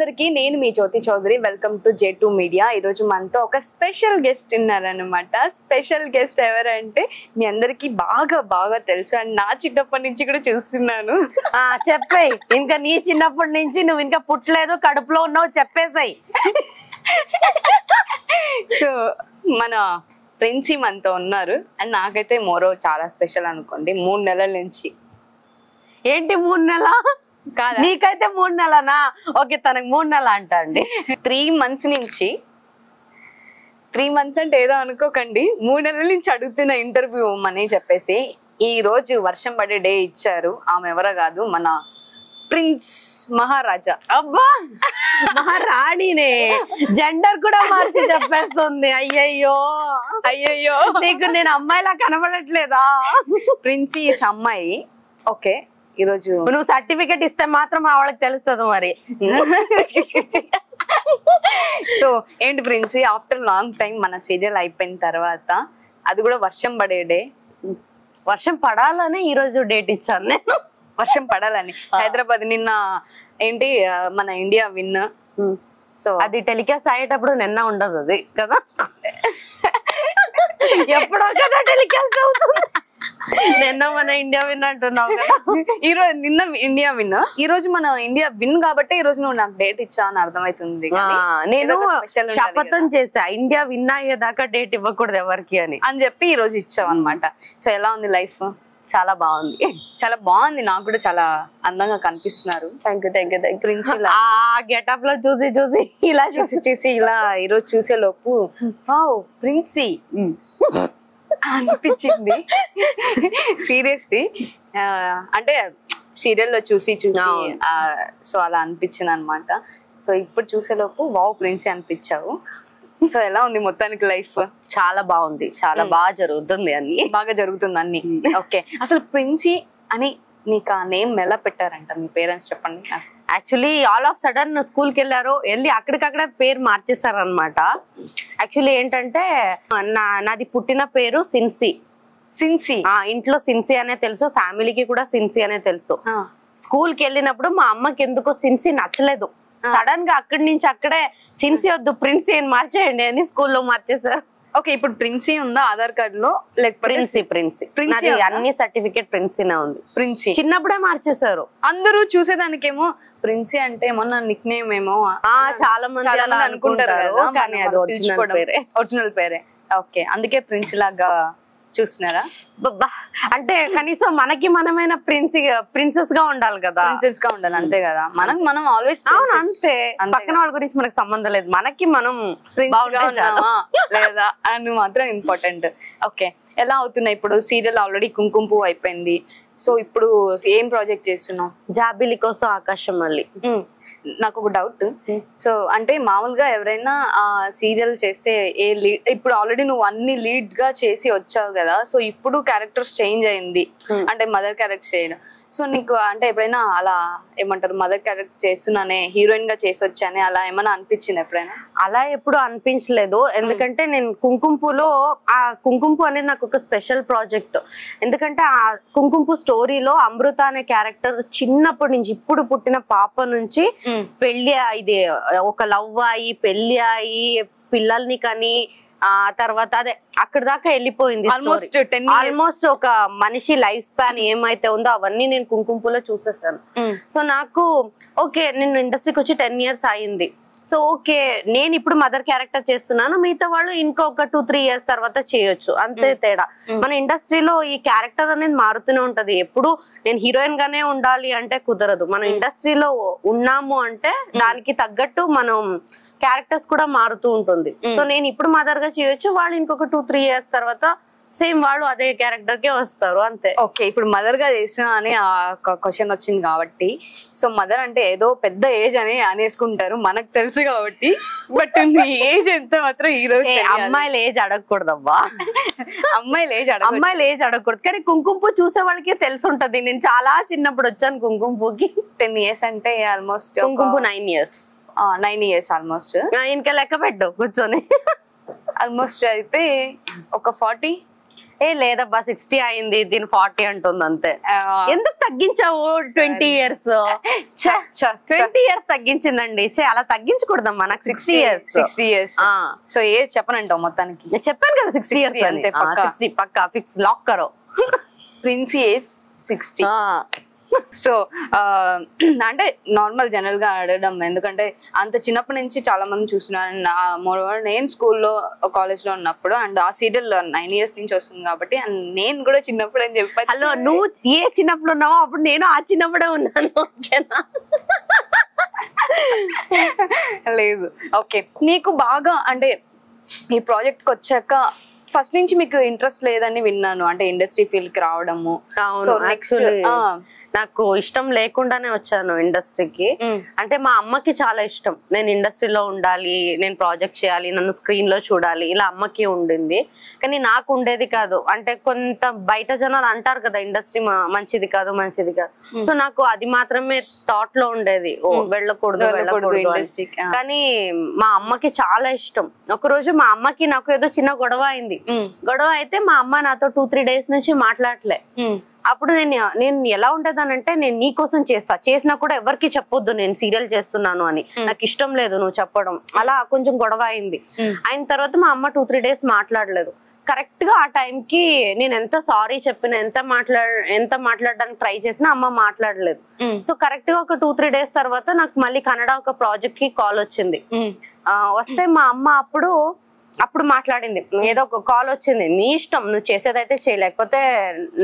అందరికి నేను మీ Jyothi Chowdary welcome to J2 media ఈ రోజు మనతో ఒక స్పెషల్ గెస్ట్ ఉన్నారన్నమాట స్పెషల్ గెస్ట్ ఎవరంటే మీ అందరికి బాగా బాగా తెలుసు అండ్ నా చిన్నప్పటి నుంచి కూడా చూస్తున్నాను చెప్పేయ్ ఇంకా నీ చిన్నప్పటి నుంచి నువ్వు ఇంకా పుట్టలేదు కడుపులో ఉన్నావు చెప్పేసాయి సో మన ప్రిన్సీ మనతో ఉన్నారు అండ్ నాకైతే మోరో చాలా స్పెషల్ అనుకోండి 3 నెలల నుంచి ఏంటి 3 నెల నీకైతే 3 నెలనా ఓకే తనకు 3 నెల అంట అండి 3 months నుంచి 3 months అంటే ఏదో అనుకోకండి 3 నెలల నుంచి అడుగుతున్న ఇంటర్వ్యూ అని చెప్పేసి ఈ రోజు వర్షం పడే డే ఇచ్చారు ఆమె ఎవరో కాదు మన ప్రిన్స్ మహారాజా అబ్బా మహారాణినే జెండర్ కూడా మార్చి చెప్పేస్తుంది అయ్యయ్యో అయ్యయ్యో నీకు నేను అమ్మాయిలా కనబడట్లేదా ప్రిన్సీ అమ్మాయి ఓకే ఈ రోజు నువ్వు సర్టిఫికెట్ ఇస్తే మాత్రం వాళ్ళకి తెలుస్తుంది మరి సో ఏంటి ప్రిన్సీ ఆఫ్టర్ లాంగ్ టైం మన సీరియల్ అయిపోయిన తర్వాత అది కూడా వర్షం పడే డే వర్షం పడాలని ఈ రోజు డేట్ ఇచ్చాను నేను వర్షం పడాలని హైదరాబాద్ నిన్న ఏంటి మన ఇండియా విన్ సో అది టెలికాస్ట్ అయ్యేటప్పుడు నిన్న ఉండదు అది కదా ఎప్పుడో కదా టెలికాస్ట్ అవుతుంది నిన్న మన ఇండియా విన్ అంటున్నావు కదా ఈ రోజు నిన్న ఇండియా విన్ ఈ రోజు మన ఇండియా విన్ కాబట్టి ఈ రోజు నువ్వు నాకు డేట్ ఇచ్చా అని అర్థమవుతుంది నేను శపథం చేసా ఇండియా విన్ అయ్యేదాకా డేట్ ఇవ్వకూడదు ఎవరికి అని చెప్పి ఈ రోజు ఇచ్చావు అనమాట సో ఎలా ఉంది లైఫ్ చాలా బాగుంది చాలా బాగుంది నాకు కూడా చాలా అందంగా కనిపిస్తున్నారు ప్రిన్స్ గెటప్ లో చూసి చూసి ఇలా చూసి ఇలా ఈరోజు చూసే లోపు వావ్ ప్రిన్సీ అనిపించింది సీరియస్లీ అంటే సీరియల్లో చూసి సో అలా అనిపించింది అనమాట సో ఇప్పుడు చూసేలోపు వావ్ ప్రిన్సీ అనిపించావు సో ఎలా ఉంది మొత్తానికి లైఫ్ చాలా బాగుంది చాలా బాగా జరుగుతుంది అన్ని బాగా జరుగుతుంది అన్ని ఓకే అసలు ప్రిన్సీ అని నీకు ఆ నేమ్ ఎలా పెట్టారంట మీ పేరెంట్స్ చెప్పండి actually all of sudden school కి వెళ్ళి అక్కడికక్కడే పేరు మార్చేశారు అనమాట యాక్చువల్లీ ఏంటంటే నాది పుట్టిన పేరు సిన్సీ ఇంట్లో సిన్సీ అనే తెలుసు ఫ్యామిలీకి కూడా సిన్సీ అనే తెలుసు స్కూల్ కి వెళ్ళినప్పుడు మా అమ్మకి ఎందుకో సిన్సీ నచ్చలేదు సడన్ గా అక్కడి నుంచి అక్కడే సిన్సీ వద్దు ప్రిన్సీ అని మార్చేయండి అని స్కూల్లో మార్చేశారు ఓకే ఇప్పుడు ప్రిన్సీ ఉందా ఆధార్ కార్డ్ లో ప్రిన్సీ అన్ని సర్టిఫికేట్ ప్రిన్సీనే ఉంది ప్రిన్సీ చిన్నప్పుడే మార్చేశారు అందరూ చూసేదానికేమో ప్రిన్సీ అంటే ఏమన్నా నిక్ నేమ్ ఏమో చాలా మంది అనుకుంటారు కానీ అది ఒరిజినల్ పేరే ఓకే అందుకే ప్రిన్సీ లాగా చూస్తున్నారా అంటే కనీసం మనకి మనమైన ప్రిన్సెస్ గా ఉండాలి కదా ప్రిన్సెస్ గా ఉండాలి అంతే కదా మనం ఆల్వేస్ అంతే పక్కన వాళ్ళ గురించి మనకు సంబంధం లేదు మనకి మనం లేదా అని మాత్రం ఇంపార్టెంట్ ఓకే ఎలా అవుతున్నాయి ఇప్పుడు సీరియల్ ఆల్రెడీ కుంకుమ పువ్వు అయిపోయింది సో ఇప్పుడు ఏం ప్రాజెక్ట్ చేస్తున్నావు జాబిలి కోసం ఆకాశం మళ్ళీ నాకు ఒక డౌట్ సో అంటే మామూలుగా ఎవరైనా సీరియల్ చేస్తే ఏ లీడ్ ఇప్పుడు ఆల్రెడీ నువ్వు అన్ని లీడ్ గా చేసి వచ్చావు కదా సో ఇప్పుడు క్యారెక్టర్స్ చేంజ్ అయింది అంటే మదర్ క్యారెక్టర్ చేయడం సో నీకు అంటే ఎప్పుడైనా అలా ఏమంటారు మదర్ క్యారెక్టర్ చేస్తున్నానే హీరోయిన్ గా చేసి వచ్చానే అలా ఏమైనా అనిపించింది ఎప్పుడైనా అలా ఎప్పుడు అనిపించలేదు ఎందుకంటే నేను కుంకుమపులో ఆ కుంకుమ అనేది నాకు ఒక స్పెషల్ ప్రాజెక్ట్ ఎందుకంటే ఆ కుంకుమ స్టోరీలో అమృత అనే క్యారెక్టర్ చిన్నప్పటి నుంచి ఇప్పుడు పుట్టిన పాప నుంచి పెళ్లి ఇది ఒక లవ్ అయ్యి పెళ్లి అయ్యి పిల్లల్ని కానీ ఆ తర్వాత అదే అక్కడ దాకా వెళ్ళిపోయింది ఆల్మోస్ట్ ఒక మనిషి లైఫ్ స్పాన్ ఏమైతే ఉందో అవన్నీ నేను కుంకుమపులో చూసేసాను సో నాకు ఓకే నేను ఇండస్ట్రీకి వచ్చి 10 years అయింది సో ఓకే నేను ఇప్పుడు మదర్ క్యారెక్టర్ చేస్తున్నాను మిగతా వాళ్ళు ఇంకొక 2-3 years తర్వాత చేయొచ్చు అంతే తేడా మన ఇండస్ట్రీలో ఈ క్యారెక్టర్ అనేది మారుతూనే ఉంటది ఎప్పుడు నేను హీరోయిన్ గానే ఉండాలి అంటే కుదరదు మనం ఇండస్ట్రీలో ఉన్నాము అంటే దానికి తగ్గట్టు మనం క్యారెక్టర్స్ కూడా మారుతూ ఉంటుంది సో నేను ఇప్పుడు మదర్ గా చేయొచ్చు వాళ్ళు ఇంకొక 2-3 years తర్వాత సేమ్ వాళ్ళు అదే క్యారెక్టర్ కే వస్తారు అంతే ఓకే ఇప్పుడు మదర్ గా చేసిన అని క్వశ్చన్ వచ్చింది కాబట్టి సో మదర్ అంటే ఏదో పెద్ద ఏజ్ అని అనేసుకుంటారు మనకు తెలుసు కాబట్టి బట్ నీ ఏజ్ ఎంత మాత్రం ఈ రోజు అమ్మాయిల ఏజ్ అడగకూడదబ్బా అమ్మాయిల ఏజ్ అడగకూడదు కానీ కుంకుమ పువ్వు చూసే వాళ్ళకి తెలిసి ఉంటది నేను చాలా చిన్నప్పుడు వచ్చాను కుంకుమ పువ్వుకి 10 years అంటే ఆల్మోస్ట్ కుంకుమ పువ్వు 9 years 9 years ఆల్మోస్ట్ ఇంకా లెక్క పెట్టు కూర్చొని ఆల్మోస్ట్ అయితే ఒక 40 లేదబ్బా 60 అయింది దీని 40 అంటుంది అంతే. ఎందుకు తగ్గించావు 20 years? 20 years తగ్గించిందండి. అలా తగ్గించకూడదమ్మా, నాకు 60 years. సో ఏజ్ చెప్పనంటావు మొత్తానికి? నేను చెప్పాను కదా 60 years అంతే. 60 పక్కా ఫిక్స్ లాక్ కరో. ప్రిన్సీ ఏజ్ 60. సో అంటే నార్మల్ జనరల్ గా అడగడం, ఎందుకంటే అంత చిన్నప్పటి నుంచి చాలా మంది చూస్తున్నాను. నేను స్కూల్లో కాలేజ్ లో ఉన్నప్పుడు అండ్ ఆ సీరియల్ 9 years నుంచి వస్తుంది కాబట్టి, అండ్ నేను కూడా చిన్నప్పుడు అని చెప్పాను. హలో, నువ్వు ఏ చిన్నప్పుడు ఉన్నావో అప్పుడు నేను ఆ చిన్నప్పుడే ఉన్నాను. ఓకేనా? లేదు. ఓకే, నీకు బాగా అంటే ఈ ప్రాజెక్ట్ కి వచ్చాక ఫస్ట్ నుంచి మీకు ఇంట్రెస్ట్ లేదని విన్నాను, అంటే ఇండస్ట్రీ ఫీల్డ్ కి రావడము. సో నెక్స్ట్ నాకు ఇష్టం లేకుండానే వచ్చాను ఇండస్ట్రీకి. అంటే మా అమ్మకి చాలా ఇష్టం నేను ఇండస్ట్రీలో ఉండాలి, నేను ప్రాజెక్ట్ చేయాలి, నన్ను స్క్రీన్ లో చూడాలి, ఇలా అమ్మకి ఉండింది. కానీ నాకు ఉండేది కాదు. అంటే కొంత బయట జనాలు అంటారు కదా ఇండస్ట్రీ మంచిది కాదు మంచిది కాదు. సో నాకు అది మాత్రమే థాట్ లో ఉండేది, వెళ్ళకూడదు ఇండస్ట్రీ. కానీ మా అమ్మకి చాలా ఇష్టం. ఒకరోజు మా అమ్మకి నాకు ఏదో చిన్న గొడవ అయింది. గొడవ అయితే మా అమ్మ నాతో 2-3 days నుంచి మాట్లాడలే. అప్పుడు నేను ఎలా ఉండేదానంటే, నేను నీ కోసం చేసినా కూడా ఎవరికి చెప్పొద్దు నేను సీరియల్ చేస్తున్నాను అని, నాకు ఇష్టం లేదు నువ్వు చెప్పడం. అలా కొంచెం గొడవ అయింది. అయిన తర్వాత మా అమ్మ 2-3 days మాట్లాడలేదు. కరెక్ట్ గా ఆ టైంకి నేను ఎంత సారీ చెప్పినా, ఎంత మాట్లాడడానికి ట్రై చేసినా అమ్మ మాట్లాడలేదు. సో కరెక్ట్ గా ఒక 2-3 days తర్వాత నాకు మళ్ళీ కన్నడ ఒక ప్రాజెక్ట్ కి కాల్ వచ్చింది. వస్తే మా అమ్మ అప్పుడు మాట్లాడింది. ఏదో ఒక కాల్ వచ్చింది, నీ ఇష్టం, నువ్వు చేసేదైతే చేయలేకపోతే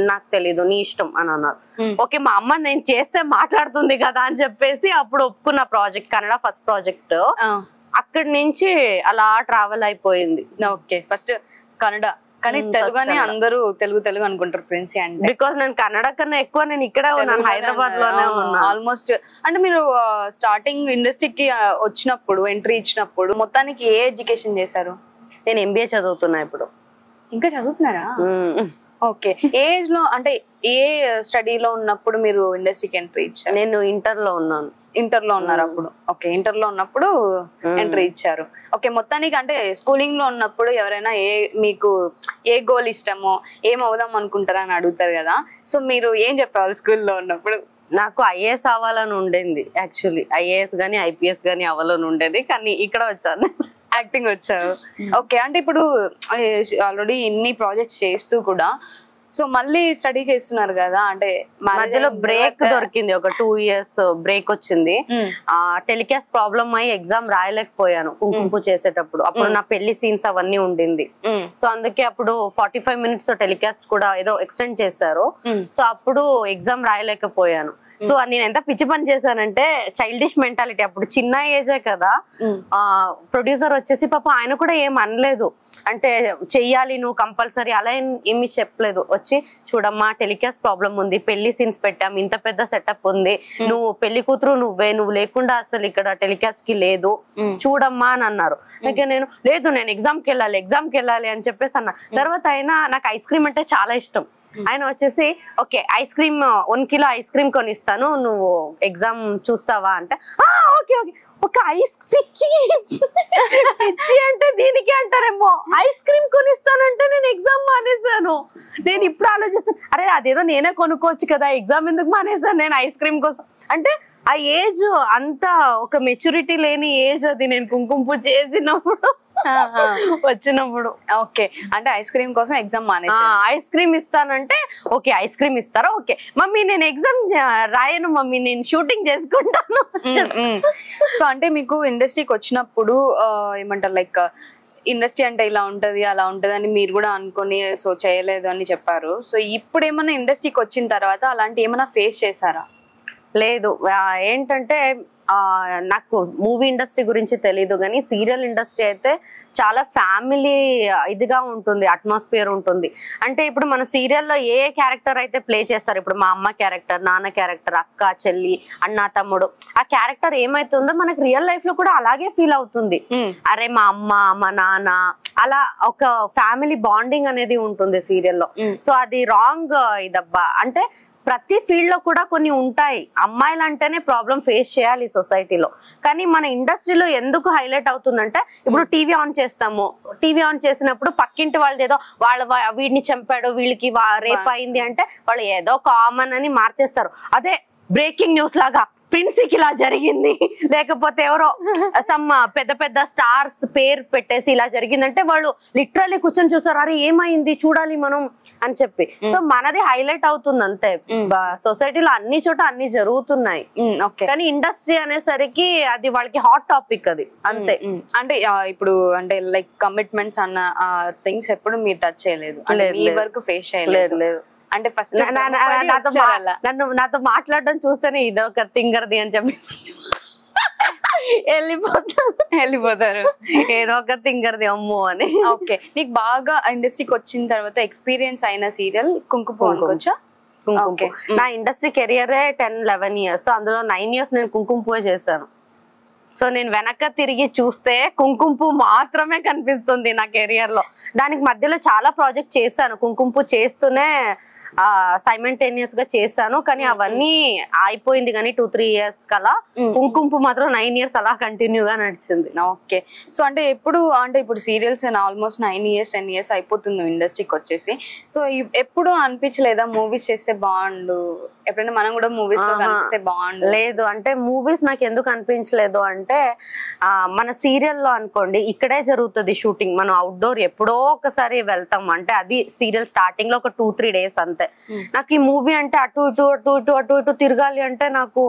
నాకు తెలీదు, నీ ఇష్టం అని అన్నారు. ఓకే, మా అమ్మ నేను చేస్తే మాట్లాడుతుంది కదా అని చెప్పేసి అప్పుడు ఒప్పుకున్న ప్రాజెక్ట్, కన్నడ ఫస్ట్ ప్రాజెక్ట్. అక్కడి నుంచి అలా ట్రావెల్ అయిపోయింది. Okay, first Kannada. కానీ తెలుగుని అందరూ తెలుగు అనుకుంటారు ప్రిన్సీ అంటే. బికాస్ నేను కన్నడ కన్నా ఎక్కువ నేను ఇక్కడే ఉన్నాను, హైదరాబాద్ లోనే ఉన్నాను ఆల్మోస్ట్. అంటే మీరు స్టార్టింగ్ ఇండస్ట్రీకి వచ్చినప్పుడు, ఎంట్రీ ఇచ్చినప్పుడు మొత్తానికి ఏ ఎడ్యుకేషన్ చేశారు? నేను MBA చదువుతున్నా ఇప్పుడు. ఇంకా చదువుతున్నారా? ఓకే. ఏజ్ లో అంటే ఏ స్టడీలో ఉన్నప్పుడు మీరు ఇండస్ట్రీకి ఎంట్రీ ఇచ్చారు? నేను ఇంటర్ లో ఉన్నారు అప్పుడు. ఓకే, ఇంటర్ లో ఉన్నప్పుడు ఎంట్రీ ఇచ్చారు. ఓకే, మొత్తానికి అంటే స్కూలింగ్ లో ఉన్నప్పుడు ఎవరైనా మీకు ఏ గోల్ ఇష్టమో, ఏం అవుదాం అనుకుంటారా అని అడుగుతారు కదా. సో మీరు ఏం చెప్పేవాళ్ళు స్కూల్లో ఉన్నప్పుడు? నాకు IAS అవ్వాలని ఉండేది. యాక్చువల్లీ IAS గానీ IPS గానీ అవ్వాలని ఉండేది, కానీ ఇక్కడ వచ్చాను, యాక్టింగ్ వచ్చావు. ఓకే, అంటే ఇప్పుడు ఆల్రెడీ ఇన్ని ప్రాజెక్ట్స్ చేస్తూ కూడా సో మళ్ళీ స్టడీ చేస్తున్నారు కదా, అంటే మధ్యలో బ్రేక్ దొరికింది, ఒక 2 years బ్రేక్ వచ్చింది. టెలికాస్ట్ ప్రాబ్లమ్ అయ్యి ఎగ్జామ్ రాయలేకపోయాను కుంకుమ చేసేటప్పుడు. అప్పుడు నా పెళ్లి సీన్స్ అవన్నీ ఉండింది. సో అందుకే అప్పుడు 45 minutes టెలికాస్ట్ కూడా ఏదో ఎక్స్టెండ్ చేశారు. సో అప్పుడు ఎగ్జామ్ రాయలేకపోయాను. సో నేను ఎంత పిచ్చి పని చేశానంటే, చైల్డిష్ మెంటాలిటీ, అప్పుడు చిన్న ఏజే కదా. ప్రొడ్యూసర్ వచ్చేసి పాప ఆయన కూడా ఏం అనలేదు, అంటే చెయ్యాలి నువ్వు కంపల్సరీ అలా ఏమి చెప్పలేదు. వచ్చి చూడమ్మా టెలికాస్ట్ ప్రాబ్లం ఉంది, పెళ్లి సీన్స్ పెట్టాం, ఇంత పెద్ద సెటప్ ఉంది, నువ్వు పెళ్లి కూతురు నువ్వు లేకుండా అసలు ఇక్కడ టెలికాస్ట్ కి లేదు, చూడమ్మా అని అన్నారు. నేను ఎగ్జామ్ కి వెళ్ళాలి అని చెప్పేసి అన్నా. తర్వాత అయినా నాకు ఐస్ క్రీమ్ అంటే చాలా ఇష్టం. ఆయన వచ్చేసి okay ice cream 1 kilo ice cream కొనిస్తాను, నువ్వు ఎగ్జామ్ చూస్తావా అంటే, ఓకే ఓకే. ఒక ఐస్ పిచ్చి అంటే దీనికి అంటారేమో, ఐస్ క్రీమ్ కొనిస్తానంటే నేను ఎగ్జామ్ మానేశాను. నేను ఇప్పుడు ఆలోచిస్తాను, అరే అదేదో నేనే కొనుక్కోవచ్చు కదా, ఎగ్జామ్ ఎందుకు మానేశాను నేను ఐస్ క్రీమ్ కోసం. అంటే ఆ ఏజ్ అంతా ఒక మెచ్యూరిటీ లేని ఏజ్ అది. నేను కుంకుమ పూజ చేసినప్పుడు వచ్చినప్పుడు ఓకే, అంటే ఐస్ క్రీమ్ కోసం ఎగ్జామ్ మానేసా. ఐస్ క్రీమ్ ఇస్తానంటే ఓకే ఐస్ క్రీమ్ ఇస్తారా, ఓకే మమ్మీ నేను ఎగ్జామ్ రాయను మమ్మీ, నేను షూటింగ్ చేసుకుంటాను. సో అంటే మీకు ఇండస్ట్రీకి వచ్చినప్పుడు ఏమంటారు, లైక్ ఇండస్ట్రీ అంటే ఇలా ఉంటది అలా ఉంటది అని మీరు కూడా అనుకొని సో చేయలేదు అని చెప్పారు. సో ఇప్పుడు ఏమన్నా ఇండస్ట్రీకి వచ్చిన తర్వాత అలాంటి ఏమైనా ఫేస్ చేశారా? లేదు, ఏంటంటే నాకు మూవీ ఇండస్ట్రీ గురించి తెలీదు కానీ సీరియల్ ఇండస్ట్రీ అయితే చాలా ఫ్యామిలీ ఇదిగా ఉంటుంది, అట్మాస్ఫియర్ ఉంటుంది. అంటే ఇప్పుడు మన సీరియల్లో ఏ క్యారెక్టర్ అయితే ప్లే చేస్తారు, ఇప్పుడు మా అమ్మ క్యారెక్టర్, నాన్న క్యారెక్టర్, అక్క చెల్లి, అన్న తమ్ముడు, ఆ క్యారెక్టర్ ఏమైతుందో మనకు రియల్ లైఫ్ లో కూడా అలాగే ఫీల్ అవుతుంది. అరే మా అమ్మ మా నాన్న, అలా ఒక ఫ్యామిలీ బాండింగ్ అనేది ఉంటుంది సీరియల్లో. సో అది రాంగ్ ఇదబ్బా. అంటే ప్రతి ఫీల్డ్ లో కూడా కొన్ని ఉంటాయి. అమ్మాయిలు అంటేనే ప్రాబ్లం ఫేస్ చేయాలి సొసైటీలో. కానీ మన ఇండస్ట్రీలో ఎందుకు హైలైట్ అవుతుందంటే, ఇప్పుడు టీవీ ఆన్ చేస్తాము, టీవీ ఆన్ చేసినప్పుడు పక్కింటి వాళ్ళది ఏదో వీడిని చంపాడు, వీళ్ళకి రేప్ అయింది అంటే వాళ్ళు ఏదో కామన్ అని మార్చేస్తారు. అదే బ్రేకింగ్ న్యూస్ లాగా ప్రిన్సీకి ఇలా జరిగింది, లేకపోతే ఎవరో సమ్ పెద్ద పెద్ద స్టార్స్ పేరు పెట్టేసి ఇలా జరిగిందంటే వాళ్ళు లిటరల్లీ కూర్చొని చూస్తారు, అరే ఏమైంది చూడాలి మనం అని చెప్పి. సో మనది హైలైట్ అవుతుంది అంతే. సొసైటీలో అన్ని చోట అన్ని జరుగుతున్నాయి, కానీ ఇండస్ట్రీ అనేసరికి అది వాళ్ళకి హాట్ టాపిక్ అది అంతే. అంటే ఇప్పుడు అంటే లైక్ కమిట్మెంట్స్ అన్న థింగ్స్ ఎప్పుడు మీరు టచ్ చేయలేదు, ఈ వరకు ఫేస్ చేయలేదు? లేదు. అంటే ఫస్ట్ నాతో మాట్లాడడం చూస్తేనే ఇదొక తింగర్ది అని చెప్పి వెళ్ళిపోతారు, ఏదో ఒక తింగర్ది అమ్మో అని. ఓకే, నీకు బాగా ఇండస్ట్రీకి వచ్చిన తర్వాత ఎక్స్పీరియన్స్ అయిన సీరియల్ కుంకుమ అనుకోవచ్చా? నా ఇండస్ట్రీ కెరియరే 10-11 years. అందులో 9 years నేను కుంకుమ పువ్వే చేశాను. సో నేను వెనక తిరిగి చూస్తే కుంకుమ పువ్వు మాత్రమే కనిపిస్తుంది నా కెరియర్ లో. దానికి మధ్యలో చాలా ప్రాజెక్ట్ చేశాను, కుంకుమ పువ్వు చేస్తూనే సైమల్టేనియస్ గా చేశాను. కానీ అవన్నీ అయిపోయింది. కానీ 2-3 years కలా కుంకుమ పువ్వు మాత్రం 9 years అలా కంటిన్యూగా నడిచింది. ఓకే, సో అంటే ఇప్పుడు సీరియల్స్ ఆల్మోస్ట్ 9 years 10 years అయిపోతుంది ఇండస్ట్రీకి వచ్చేసి. సో ఎప్పుడు అనిపించలేదా మూవీస్ చేస్తే బాగుండు, ఎప్పుడైనా మనం కూడా మూవీస్ లో కనిపిస్తే బాగుండు? లేదు, అంటే మూవీస్ నాకు ఎందుకు అనిపించలేదు అంటే, మన సీరియల్లో అనుకోండి ఇక్కడే జరుగుతుంది షూటింగ్, మనం అవుట్డోర్ ఎప్పుడో ఒకసారి వెళ్తాం. అంటే అది సీరియల్ స్టార్టింగ్ లో ఒక 2-3 days అంతే. నాకు ఈ మూవీ అంటే అటు ఇటు తిరగాలి అంటే నాకు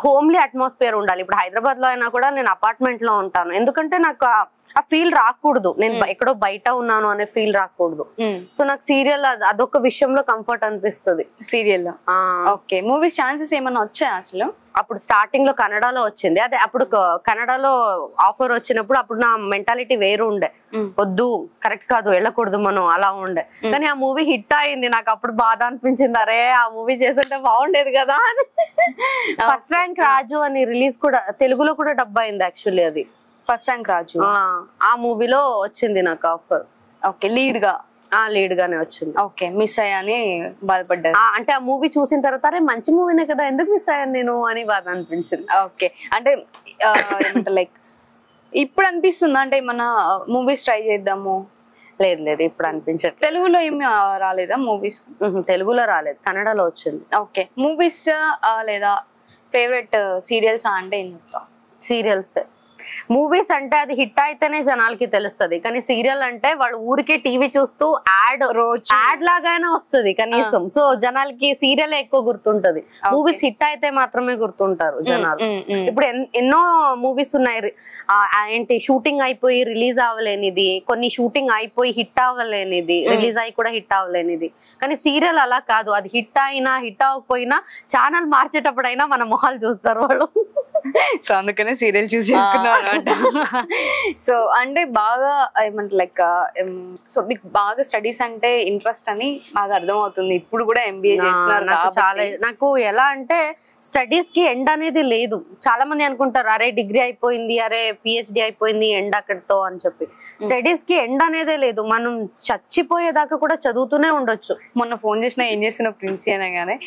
హోమ్లీ అట్మాస్ఫియర్ ఉండాలి. ఇప్పుడు హైదరాబాద్ లో అయినా కూడా నేను అపార్ట్మెంట్ లో ఉంటాను, ఎందుకంటే నాకు ఆ ఫీల్ రాకూడదు, నేను ఎక్కడో బయట ఉన్నాను అనే ఫీల్ రాకూడదు. సో నాకు సీరియల్ అదొక విషయంలో కంఫర్ట్ అనిపిస్తుంది సీరియల్. ఓకే, మూవీ ఛాన్సెస్ ఏమన్నా వచ్చాయి అసలు? అప్పుడు స్టార్టింగ్ లో కన్నడలో వచ్చింది. అదే అప్పుడు కన్నడలో ఆఫర్ వచ్చినప్పుడు అప్పుడు నా మెంటాలిటీ వేరు ఉండే, వద్దు కరెక్ట్ కాదు వెళ్ళకూడదు మనం అలా ఉండే. కానీ ఆ మూవీ హిట్ అయింది, నాకు అప్పుడు బాధ అనిపించింది, అరే ఆ మూవీ చేస్తుంటే బాగుండేది కదా అని. ఫస్ట్ ర్యాంక్ రాజు అని రిలీజ్ కూడా తెలుగులో కూడా డబ్ అయింది యాక్చువల్లీ. అది ఫస్ట్ ర్యాంక్ రాజు ఆ మూవీలో వచ్చింది నాకు ఆఫర్. ఓకే, లీడ్ గానే వచ్చింది. ఓకే, మిస్ అయ్యాని బాధపడ్డారు? అంటే ఆ మూవీ చూసిన తర్వాత అరే మంచి మూవీనే కదా, ఎందుకు మిస్ అయ్యాను నేను అని బాధ అనిపించింది. ఓకే, అంటే లైక్ ఇప్పుడు అనిపిస్తుందా అంటే మన మూవీస్ ట్రై చేద్దాము? లేదు ఇప్పుడు అనిపించదు. తెలుగులో ఏమి రాలేదా మూవీస్? తెలుగులో రాలేదు, కన్నడలో వచ్చింది. ఓకే, మూవీస్ లేదా ఫేవరెట్ సీరియల్స్ అంటే ఏం చెప్తాం? సీరియల్స్. మూవీస్ అంటే అది హిట్ అయితేనే జనాలకి తెలుస్తుంది, కానీ సీరియల్ అంటే వాళ్ళు ఊరికే టీవీ చూస్తూ యాడ్ లాగానే వస్తుంది కనీసం. సో జనాలకి సీరియల్ ఎక్కువ గుర్తుంటది, మూవీస్ హిట్ అయితే మాత్రమే గుర్తుంటారు జనాలు. ఇప్పుడు ఎన్నో మూవీస్ ఉన్నాయి ఏంటి షూటింగ్ అయిపోయి రిలీజ్ అవ్వలేనిది, కొన్ని షూటింగ్ అయిపోయి హిట్ అవ్వలేనిది, రిలీజ్ అయ్యి కూడా హిట్ అవ్వలేనిది. కానీ సీరియల్ అలా కాదు, అది హిట్ అయినా హిట్ అవ్వకపోయినా ఛానల్ మార్చేటప్పుడైనా మన మొహాలు చూస్తారు వాళ్ళు. సో అందుకనే సీరియల్ చూస్ చేసుకున్నాం అనమాట. సో అంటే బాగా ఏమంటారు లైక్ సో మీకు బాగా స్టడీస్ అంటే ఇంట్రెస్ట్ అని బాగా అర్థం అవుతుంది. ఇప్పుడు కూడా ఎంబీఏ చేస్తున్నారు. చాలా నాకు ఎలా అంటే స్టడీస్ కి ఎండ్ అనేది లేదు. చాలా మంది అనుకుంటారు అరే డిగ్రీ అయిపోయింది, అరే పిహెచ్డి అయిపోయింది, ఎండ్ అక్కడితో అని చెప్పి. స్టడీస్ కి ఎండ్ అనేదే లేదు, మనం చచ్చిపోయేదాకా కూడా చదువుతూనే ఉండొచ్చు. మొన్న ఫోన్ చేసినా ఏం చేస్తున్నా ప్రిన్సీ అనగానే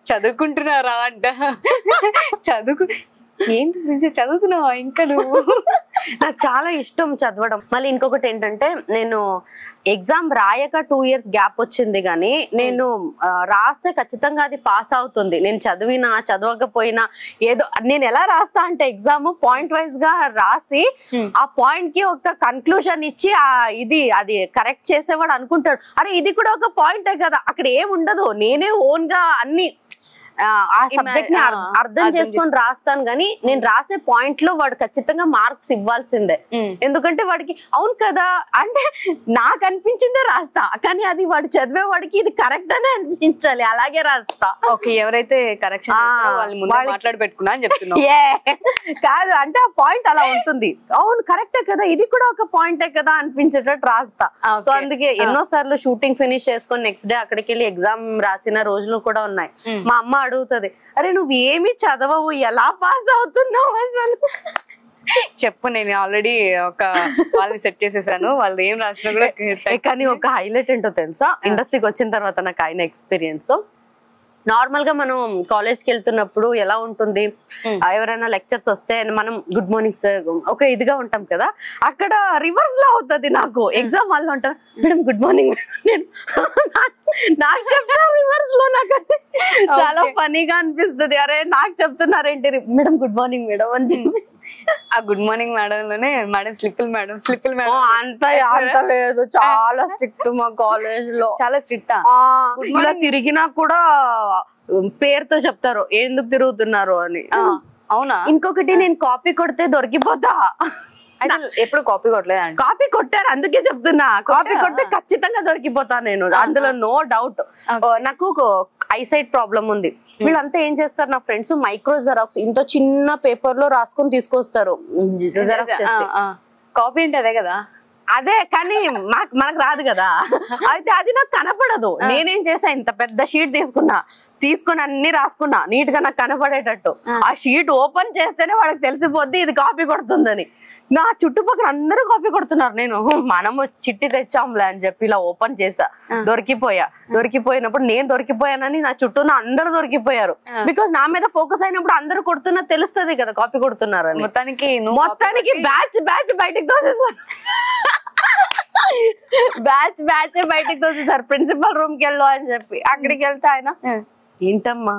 చదువుకుంటున్నారా అంట. ఏంటి చదువుతున్నావా ఇంకా నువ్వు? నాకు చాలా ఇష్టం చదవడం. మళ్ళీ ఇంకొకటి ఏంటంటే నేను ఎగ్జామ్ రాయక 2 years గ్యాప్ వచ్చింది, కానీ నేను రాస్తే ఖచ్చితంగా అది పాస్ అవుతుంది. నేను చదివినా చదవకపోయినా ఏదో నేను ఎలా రాస్తా అంటే ఎగ్జామ్ పాయింట్ వైజ్ గా రాసి ఆ పాయింట్ కి ఒక కన్క్లూజన్ ఇచ్చి అది కరెక్ట్ చేసేవాడు అనుకుంటాడు అరే ఇది కూడా ఒక పాయింటే కదా, అక్కడ ఏముండదు, నేనే ఓన్ గా అన్ని ఆ సబ్జెక్ట్ ని అర్థం చేసుకొని రాస్తాను. కానీ నేను రాసే పాయింట్ లో వాడు ఖచ్చితంగా మార్క్స్ ఇవ్వాల్సిందే, ఎందుకంటే వాడికి అవును కదా అంటే నాకు అనిపించిందే రాస్తా, కానీ అది వాడు చదివే వాడికి ఇది కరెక్ట్ అనే అనిపించాలి, అలాగే రాస్తా. ఓకే, ఎవరైతే కరెక్షన్ మాట్లాడి పెట్టుకున్నా అని చెప్తున్నా కాదు అంటే ఆ పాయింట్ అలా ఉంటుంది, అవును కరెక్టే కదా ఇది కూడా ఒక పాయింటే కదా అనిపించేటట్టు రాస్తా. సో అందుకే ఎన్నో సార్లు షూటింగ్ ఫినిష్ చేసుకొని నెక్స్ట్ డే అక్కడికి వెళ్ళి ఎగ్జామ్ రాసిన రోజులు కూడా ఉన్నాయి. మా అమ్మ అడుగుతుంది అరే నువ్వు ఏమి చదవవు ఎలా పాస్ అవుతున్నావు అసలు చెప్పు, నేను ఆల్రెడీ ఒక వాళ్ళని సెట్ చేసేసాను, వాళ్ళు ఏం రాసినా కూడా. కానీ ఒక హైలైట్ ఏంటో తెలుసా, ఇండస్ట్రీకి వచ్చిన తర్వాత నాకు అయిన ఎక్స్పీరియన్స్, నార్మల్ గా మనం కాలేజ్కి వెళ్తున్నప్పుడు ఎలా ఉంటుంది, ఎవరైనా లెక్చర్స్ వస్తే మనం గుడ్ మార్నింగ్ సార్ ఒక ఇదిగా ఉంటాం కదా, అక్కడ రివర్స్ లో అవుతుంది నాకు. ఎగ్జామ్ వాళ్ళు అంటారు మేడం గుడ్ మార్నింగ్, నేను నాకు చెప్తా రివర్స్ లో. నాకు చాలా ఫనీగా అనిపిస్తుంది, అరే నాకు చెప్తున్నారేంటి మేడం గుడ్ మార్నింగ్ మేడం అని చెప్పి. ఆ గుడ్ మార్నింగ్ మేడం లోనే మేడం స్లిప్పులు మేడం అంత లేదు, చాలా స్ట్రిక్ట్ మా కాలేజ్ లో, చాలా స్ట్రిక్ట్. ఇలా తిరిగినా కూడా పేరుతో చెప్తారు ఎందుకు తిరుగుతున్నారు అని. అవునా? ఇంకొకటి, నేను కాపీ కొడితే దొరికిపోతా. ఎప్పుడు కాపీ కొట్టలేదు. కాపీ కొట్టారు అందుకే చెప్తున్నా, కాపీ కొడితే ఖచ్చితంగా దొరికిపోతా నేను, అందులో నో డౌట్. నాకు ఐసైట్ ప్రాబ్లం ఉంది. వీళ్ళంతా ఏం చేస్తారు, నా ఫ్రెండ్స్ మైక్రో జెరాక్స్ ఇంత చిన్న పేపర్ లో రాసుకొని తీసుకొస్తారు జెరాక్స్ చేసి. కాపీ అంటే అదే కదా. అదే, కానీ మనకు రాదు కదా. అయితే అది నాకు కనపడదు. నేనేం చేసా, ఇంత పెద్ద షీట్ తీసుకుని అన్ని రాసుకున్నా నీట్ గా నాకు కనపడేటట్టు. ఆ షీట్ ఓపెన్ చేస్తేనే వాళ్ళకి తెలిసిపోద్ది ఇది కాపీ కొడుతుందని. నా చుట్టుపక్కల అందరూ కాపీ కొడుతున్నారు. నేను మనము చిట్టి తెచ్చాంలే అని చెప్పి ఇలా ఓపెన్ చేసా, దొరికిపోయినప్పుడు నేను దొరికిపోయానని నా చుట్టూ అందరూ దొరికిపోయారు. బికాస్ నా మీద ఫోకస్ అయినప్పుడు అందరూ కొడుతున్నా తెలుస్తుంది కదా కాపీ కొడుతున్నారు అని. మొత్తానికి బ్యాచ్ బయటికి తోసేసారు. బ్యాచ్ బయటికి తోసేసారు. ప్రిన్సిపల్ రూమ్ కి వెళ్ళు అని చెప్పి. అక్కడికి వెళ్తే ఆయన ఏంటమ్మా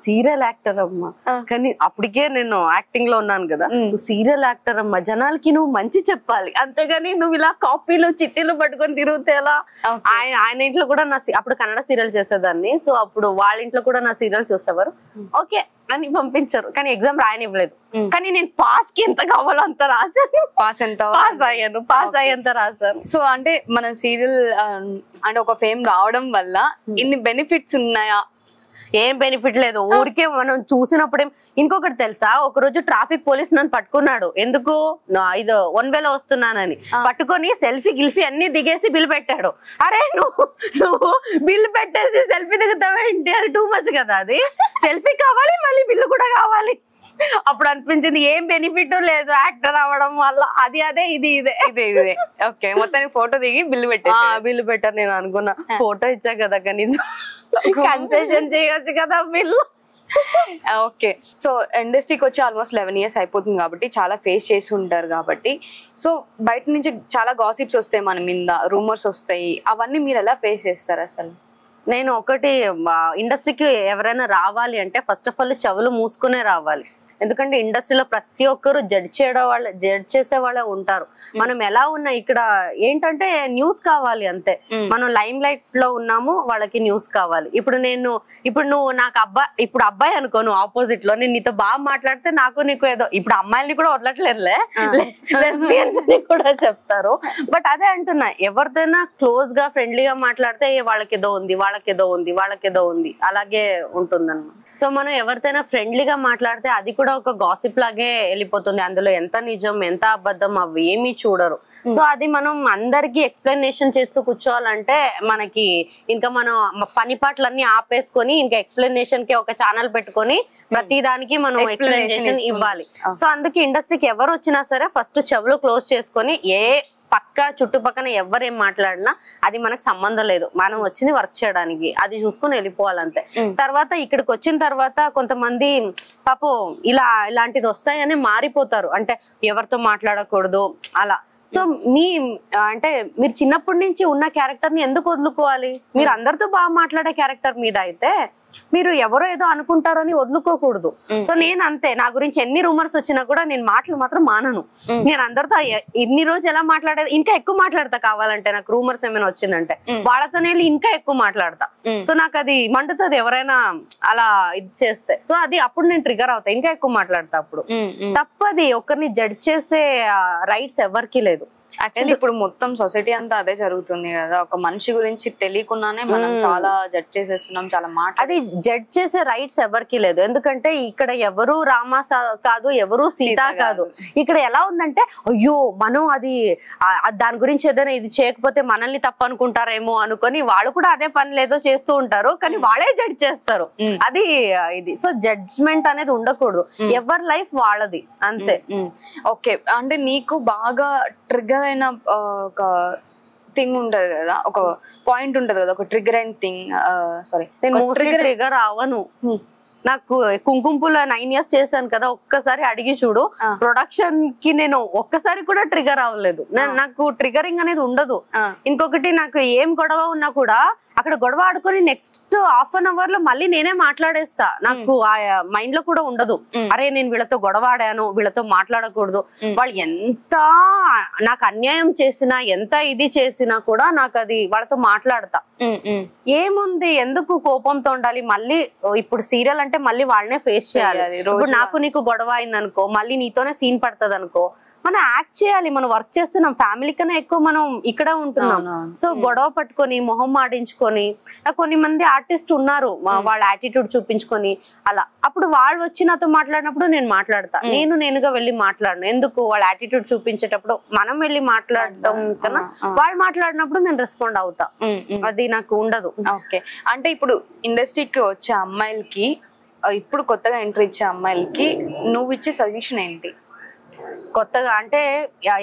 సీరియల్ యాక్టర్ అమ్మా, కానీ అప్పటికే నేను యాక్టింగ్ లో ఉన్నాను కదా, నువ్వు సీరియల్ యాక్టర్ అమ్మా, జనాలకి నువ్వు మంచి చెప్పాలి, అంతేగాని నువ్వు ఇలా కాపీలు చిట్టీలు పట్టుకొని తిరుగుతే ఎలా. ఆయన ఇంట్లో కూడా నా అప్పుడు కన్నడ సీరియల్ చేసేదాన్ని, సో అప్పుడు వాళ్ళ ఇంట్లో కూడా నా సీరియల్ చూసేవారు. ఓకే అని పంపించారు, కానీ ఎగ్జామ్ రాయనివ్వలేదు. కానీ నేను పాస్ కి ఎంత కావాలో అంత రాశాను. పాస్ అయ్యేంత రాశాను. సో అంటే మన సీరియల్ అంటే ఒక ఫేమ్ రావడం వల్ల ఇన్ని బెనిఫిట్స్ ఉన్నాయా? ఏం బెనిఫిట్ లేదు, ఊరికే మనం చూసినప్పుడే. ఇంకొకటి తెలుసా, ఒక రోజు ట్రాఫిక్ పోలీస్ నన్ను పట్టుకున్నాడు. ఎందుకు, ఇది 1 వేలో వస్తున్నానని పట్టుకొని సెల్ఫీ అన్ని దిగేసి బిల్ పెట్టాడు. అరే నువ్వు బిల్ పెట్టేసి సెల్ఫీ దిగుతావేంటి, అది టూ మచ్ కదా. అది సెల్ఫీ కావాలి మళ్ళీ బిల్లు కూడా కావాలి. అప్పుడు అనిపించింది ఏం బెనిఫిట్ లేదు యాక్టర్ అవ్వడం వల్ల. అదే ఇది ఓకే, మొత్తానికి ఫోటో దిగి బిల్లు పెట్టారు. నేను అనుకున్నా ఫోటో ఇచ్చా కదా కనీసం కన్సెషన్ చేయొచ్చు కదా బిల్లు. ఓకే, సో ఇండస్ట్రీకి వచ్చి ఆల్మోస్ట్ 11 years అయిపోతుంది కాబట్టి చాలా ఫేస్ చేసి ఉంటారు కాబట్టి, సో బయట నుంచి చాలా గాసిప్స్ వస్తాయి మన మీద, రూమర్స్ వస్తాయి, అవన్నీ మీరు ఎలా ఫేస్ చేస్తారు అసలు? నేను ఒకటి, ఇండస్ట్రీకి ఎవరైనా రావాలి అంటే ఫస్ట్ ఆఫ్ ఆల్ చెవులు మూసుకునే రావాలి. ఎందుకంటే ఇండస్ట్రీలో ప్రతి ఒక్కరు జడ్జ్ చేసే వాళ్ళే ఉంటారు. మనం ఎలా ఉన్నా ఇక్కడ ఏంటంటే న్యూస్ కావాలి అంతే. మనం లైమ్ లైట్ లో ఉన్నాము, వాళ్ళకి న్యూస్ కావాలి. ఇప్పుడు నువ్వు నాకు అబ్బాయి అనుకో, నువ్వు ఆపోజిట్ లో నేను నీతో బాగా మాట్లాడితే నాకు నీకు ఏదో, ఇప్పుడు అమ్మాయిల్ని కూడా వదలట్లేదులే, లెస్బియన్స్ అని కూడా చెప్తారు. బట్ అదే అంటున్నా, ఎవరిదైనా క్లోజ్ గా ఫ్రెండ్లీగా మాట్లాడితే వాళ్ళకి ఏదో ఉంది అలాగే ఉంటుందన్నమాట. సో మనం ఎవరితోనైనా ఫ్రెండ్లీగా మాట్లాడితే అది కూడా ఒక గాసిప్ లాగే వెళ్ళిపోతుంది. అందులో ఎంత నిజం ఎంత అబద్ధం అవి ఏమీ చూడరు. సో అది మనం అందరికి ఎక్స్ప్లెనేషన్ చేస్తూ కూర్చోవాలంటే మనకి ఇంకా మనం పని పాటలన్నీ ఆపేసుకొని ఇంకా ఎక్స్ప్లెనేషన్ కి ఒక ఛానల్ పెట్టుకొని ప్రతి దానికి మనం ఎక్స్ప్లెనేషన్ ఇవ్వాలి. సో అందుకే ఇండస్ట్రీకి ఎవరు వచ్చినా సరే ఫస్ట్ చెవులు క్లోజ్ చేసుకొని పక్క చుట్టుపక్కన ఎవరేం మాట్లాడినా అది మనకు సంబంధం లేదు, మనం వచ్చింది వర్క్ చేయడానికి, అది చూసుకుని వెళ్ళిపోవాలంతే. తర్వాత ఇక్కడికి వచ్చిన తర్వాత కొంతమంది పాపం ఇలాంటిది వస్తాయని మారిపోతారు, అంటే ఎవరితో మాట్లాడకూడదు అలా. సో అంటే మీరు చిన్నప్పటి నుంచి ఉన్న క్యారెక్టర్ ని ఎందుకు వదులుకోవాలి? మీరు అందరితో బాగా మాట్లాడే క్యారెక్టర్ మీద అయితే మీరు ఎవరో ఏదో అనుకుంటారని వదులుకోకూడదు. సో నేను అంతే, నా గురించి ఎన్ని రూమర్స్ వచ్చినా కూడా నేను మాటలు మాత్రం మానను. నేను అందరితో ఇన్ని రోజు ఎలా మాట్లాడేది ఇంకా ఎక్కువ మాట్లాడతా, కావాలంటే నాకు రూమర్స్ ఏమైనా వచ్చిందంటే వాళ్ళతోనే ఇంకా ఎక్కువ మాట్లాడతా. సో నాకు అది మండుతుంది ఎవరైనా అలా ఇది చేస్తే. సో అది అప్పుడు నేను ట్రిగర్ అవుతా, ఇంకా ఎక్కువ మాట్లాడతా. అప్పుడు తప్పది, ఒకరిని జడ్జ్ చేసే రైట్స్ ఎవరికి లేదు. యాక్చువల్లీ ఇప్పుడు మొత్తం సొసైటీ అంతా అదే జరుగుతుంది కదా, ఒక మనిషి గురించి తెలియకుండానే మనం చాలా జడ్జ్ చేసేస్తున్నాం, చాలా మాట. అది జడ్జ్ చేసే రైట్స్ ఎవరికి లేదు, ఎందుకంటే ఇక్కడ ఎవరు రామ కాదు, ఎవరు సీత కాదు. ఇక్కడ ఎలా ఉందంటే అయ్యో మనం అది దాని గురించి ఏదైనా ఇది చేయకపోతే మనల్ని తప్పు అనుకుంటారేమో అనుకొని వాళ్ళు కూడా అదే పని లేదో చేస్తూ ఉంటారు, కానీ వాళ్ళే జడ్జ్ చేస్తారు. అది ఇది. సో జడ్జ్మెంట్ అనేది ఉండకూడదు, ఎవరి లైఫ్ వాళ్ళది అంతే. ఓకే, అంటే నీకు బాగా ట్రిగర్ అయిన ఒక థింగ్ ఉంటది కదా, ఒక పాయింట్ ఉంటది కదా, ఒక ట్రిగర్ అయిన థింగ్. Sorry, trigger అవను. నాకు కుంకుమపుల 9 years చేశాను కదా, ఒక్కసారి అడిగి చూడు, ప్రొడక్షన్ కి నేను ఒక్కసారి కూడా ట్రిగర్ అవ్వలేదు. నాకు ట్రిగరింగ్ అనేది ఉండదు. ఇంకొకటి నాకు ఏం గొడవ ఉన్నా కూడా అక్కడ గొడవ ఆడుకొని నెక్స్ట్ ½ an hour లో మళ్ళీ నేనే మాట్లాడేస్తా. నాకు ఆ మైండ్ లో కూడా ఉండదు అరే నేను వీళ్ళతో గొడవ ఆడాను, వీళ్ళతో మాట్లాడకూడదు. వాళ్ళు ఎంత నాకు అన్యాయం చేసినా, ఎంత ఇది చేసినా కూడా నాకు అది వాళ్ళతో మాట్లాడతా. ఏముంది, ఎందుకు కోపంతో ఉండాలి? మళ్ళీ ఇప్పుడు సీరియల్ అంటే మళ్ళీ వాళ్ళనే ఫేస్ చేయాలి. ఇప్పుడు నాకు నీకు గొడవ అయింది అనుకో, మళ్ళీ నీతోనే సీన్ పడుతుంది అనుకో, మనం యాక్ట్ చేయాలి. మనం వర్క్ చేస్తున్నాం, ఫ్యామిలీ కన్నా ఎక్కువ మనం ఇక్కడ ఉంటున్నాం. సో గొడవ పట్టుకొని మొహం మాడించుకొని, కొన్ని మంది ఆర్టిస్ట్ ఉన్నారు వాళ్ళ యాటిట్యూడ్ చూపించుకొని అలా, అప్పుడు వాళ్ళు వచ్చి నాతో మాట్లాడినప్పుడు నేను మాట్లాడతా. నేనుగా వెళ్ళి మాట్లాడను. ఎందుకు? వాళ్ళ యాటిట్యూడ్ చూపించేటప్పుడు మనం వెళ్ళి మాట్లాడటం కన్నా వాళ్ళు మాట్లాడినప్పుడు నేను రెస్పాండ్ అవుతా. అది నాకు ఉండదు. ఓకే, అంటే ఇప్పుడు ఇండస్ట్రీకి వచ్చే అమ్మాయిలకి, ఇప్పుడు కొత్తగా ఎంట్రీ ఇచ్చే అమ్మాయిలకి నువ్వు ఇచ్చే సజెషన్ ఏంటి? కొత్తగా అంటే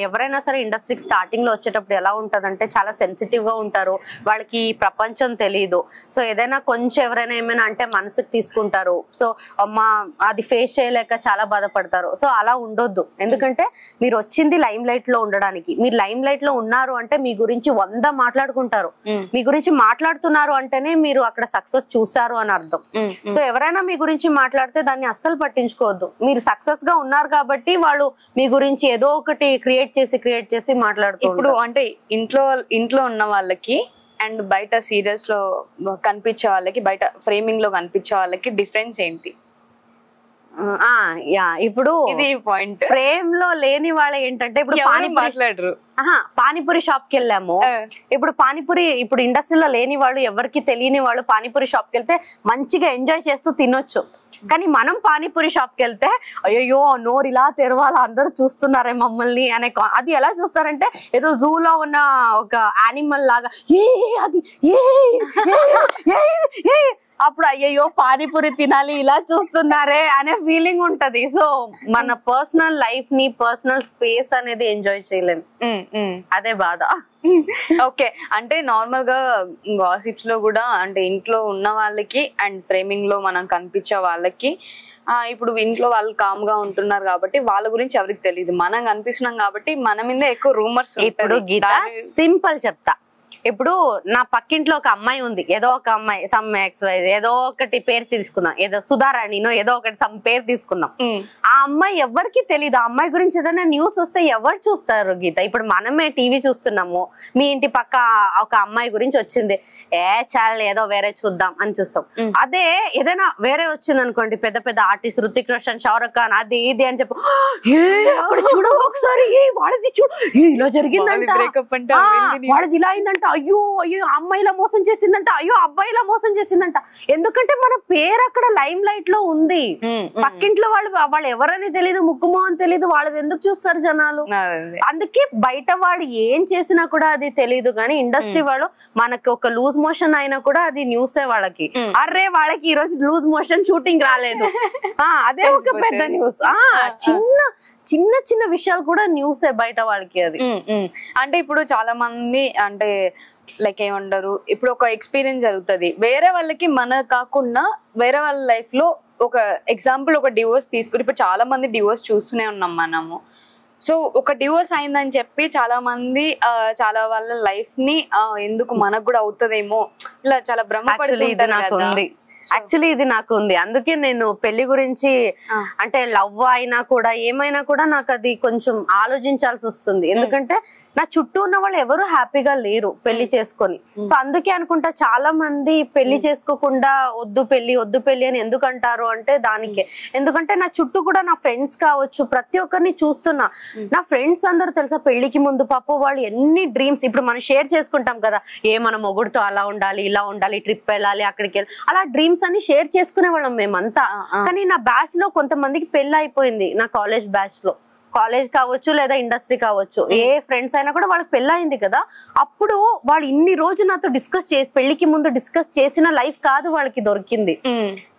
ఎవరైనా సరే ఇండస్ట్రీకి స్టార్టింగ్ లో వచ్చేటప్పుడు ఎలా ఉంటదంటే చాలా సెన్సిటివ్ గా ఉంటారు, వాళ్ళకి ప్రపంచం తెలియదు. సో ఏదైనా కొంచెం ఎవరైనా ఏమైనా అంటే మనసుకు తీసుకుంటారు. సో అమ్మా అది ఫేస్ చేయలేక చాలా బాధపడతారు. సో అలా ఉండొద్దు, ఎందుకంటే మీరు వచ్చింది లైమ్ లైట్ లో ఉండడానికి. మీరు లైమ్ లైట్ లో ఉన్నారు అంటే మీ గురించి 100 మాట్లాడుకుంటారు. మీ గురించి మాట్లాడుతున్నారు అంటేనే మీరు అక్కడ సక్సెస్ చూసారు అని అర్థం. సో ఎవరైనా మీ గురించి మాట్లాడితే దాన్ని అస్సలు పట్టించుకోవద్దు. మీరు సక్సెస్ గా ఉన్నారు కాబట్టి వాళ్ళు మీ గురించి ఏదో ఒకటి క్రియేట్ చేసి మాట్లాడుతూ. ఇప్పుడు అంటే ఇంట్లో ఉన్న వాళ్ళకి అండ్ బయట సీరియల్స్ లో కనిపించే వాళ్ళకి, బయట ఫ్రేమింగ్ లో కనిపించే వాళ్ళకి డిఫరెన్స్ ఏంటి? ఇప్పుడు ఇది పాయింట్. ఫ్రేమ్ లో లేని వాళ్ళ ఏంటంటే, ఇప్పుడు మాట్లాడరు. పానీపూరి షాప్ కి వెళ్ళాము. ఇప్పుడు పానీపూరి ఇప్పుడు ఇండస్ట్రీలో లేని వాళ్ళు, ఎవరికి తెలియని వాళ్ళు పానీపూరి షాప్ కి వెళ్తే మంచిగా ఎంజాయ్ చేస్తూ తినొచ్చు. కానీ మనం పానీపూరి షాప్ కి వెళ్తే అయ్యో నోరు ఇలా తెరవాలా, అందరూ చూస్తున్నారే మమ్మల్ని అనే, అది ఎలా చూస్తారంటే ఏదో జూలో ఉన్న ఒక యానిమల్ లాగా, అది అప్పుడు అయ్యో పానీపూరి తినాలి ఇలా చూస్తున్నారే అనే ఫీలింగ్ ఉంటది. సో మన పర్సనల్ లైఫ్ ని, పర్సనల్ స్పేస్ అనేది ఎంజాయ్ చేయలేము. అదే బాధ. ఓకే, అంటే నార్మల్ గా గాసిప్స్ లో కూడా అంటే ఇంట్లో ఉన్న వాళ్ళకి అండ్ ఫ్రేమింగ్ లో మనం కనిపించే వాళ్ళకి, ఇప్పుడు ఇంట్లో వాళ్ళు కామ్ గా ఉంటున్నారు కాబట్టి వాళ్ళ గురించి ఎవరికి తెలియదు, మనం కనిపిస్తున్నాం కాబట్టి మన మీద ఎక్కువ రూమర్స్. ఇప్పుడు గీత సింపుల్ చెప్తా, ఇప్పుడు నా పక్కింట్లో ఒక అమ్మాయి ఉంది, ఏదో ఒక అమ్మాయి సమ్ XY ఏదో ఒకటి పేరు తీసుకుందాం, ఏదో సుధారాణినో ఏదో ఒకటి సమ్ పేరు తీసుకుందాం. ఆ అమ్మాయి ఎవరికి తెలియదు. ఆ అమ్మాయి గురించి ఏదైనా న్యూస్ వస్తే ఎవరు చూస్తారు గీత? ఇప్పుడు మనమే టీవీ చూస్తున్నాము, మీ ఇంటి పక్క ఒక అమ్మాయి గురించి వచ్చింది, చాలా ఏదో వేరే చూద్దాం అని చూస్తాం. అదే ఏదైనా వేరే వచ్చింది అనుకోండి, పెద్ద పెద్ద ఆర్టిస్ట్ రుతిక్ రోషన్, షారుఖ్ ఖాన్, అది ఇది అని చెప్పు, అక్కడ చూడ ఒకసారి వాళ్ళది చూడు ఇలా జరిగిందంట, వాళ్ళది ఇలా అయిందంట, అయ్యో అమ్మాయిలా మోసం చేసిందంట, అయ్యో అబ్బాయిలా మోసం చేసిందంట. ఎందుకంటే మన పేరు అక్కడ లైమ్ లైట్ లో ఉంది. పక్కింట్లో వాళ్ళు ఎవరని తెలియదు, ముక్కుమోహన్ తెలియదు, వాళ్ళది ఎందుకు చూస్తారు జనాలు? అందుకే బయట వాడు ఏం చేసినా కూడా అది తెలియదు. కానీ ఇండస్ట్రీ వాళ్ళు మనకి ఒక లూజ్ మోషన్ అయినా కూడా అది న్యూసే వాళ్ళకి. అర్రే వాళ్ళకి ఈ రోజు లూజ్ మోషన్ షూటింగ్ రాలేదు, అదే ఒక పెద్ద న్యూస్. చిన్న చిన్న విషయాలు కూడా న్యూసే బయట వాళ్ళకి. అది అంటే ఇప్పుడు చాలా మంది అంటే లైక్ ఏమంటారు, ఇప్పుడు ఒక ఎక్స్పీరియన్స్ జరుగుతుంది వేరే వాళ్ళకి, మన కాకుండా వేరే వాళ్ళ లైఫ్ లో ఒక ఎగ్జాంపుల్, ఒక డివోర్స్ తీసుకుని, ఇప్పుడు చాలా మంది డివోర్స్ చూస్తూనే ఉన్నాం మనము. సో ఒక డివోర్స్ అయిందని చెప్పి చాలా మంది చాలా వాళ్ళ లైఫ్ ని ఎందుకు మనకు కూడా అవుతుందేమో ఇలా చాలా భ్రమపడుతుంది. యాక్చువల్లీ ఇది నాకు ఉంది, అందుకే నేను పెళ్లి గురించి అంటే లవ్ అయినా కూడా ఏమైనా కూడా నాకు అది కొంచెం ఆలోచించాల్సి వస్తుంది. ఎందుకంటే నా చుట్టూ ఉన్న వాళ్ళు ఎవరు హ్యాపీగా లేరు పెళ్లి చేసుకొని. సో అందుకే అనుకుంటా చాలా మంది పెళ్లి చేసుకోకుండా వద్దు పెళ్లి అని ఎందుకు అంటారు అంటే దానికే. ఎందుకంటే నా చుట్టూ కూడా నా ఫ్రెండ్స్ కావచ్చు, ప్రతి ఒక్కరిని చూస్తున్నా. నా ఫ్రెండ్స్ అందరూ తెలుసా పెళ్లికి ముందు పాప వాళ్ళు ఎన్ని డ్రీమ్స్, ఇప్పుడు మనం షేర్ చేసుకుంటాం కదా, మన మొగుడుతో అలా ఉండాలి, ఇలా ఉండాలి, ట్రిప్ వెళ్ళాలి, అక్కడికి వెళ్ళాలి, అలా డ్రీమ్స్ అన్ని షేర్ చేసుకునే వాళ్ళం మేమంతా. కానీ నా బ్యాచ్ లో కొంతమందికి పెళ్లి అయిపోయింది, నా కాలేజ్ బ్యాచ్ లో. కాలేజ్ కావచ్చు లేదా ఇండస్ట్రీ కావచ్చు, ఏ ఫ్రెండ్స్ అయినా కూడా వాళ్ళకి పెళ్ళయింది కదా. అప్పుడు వాళ్ళు ఇన్ని రోజు నాతో పెళ్లికి ముందు డిస్కస్ చేసిన లైఫ్ కాదు వాళ్ళకి దొరికింది.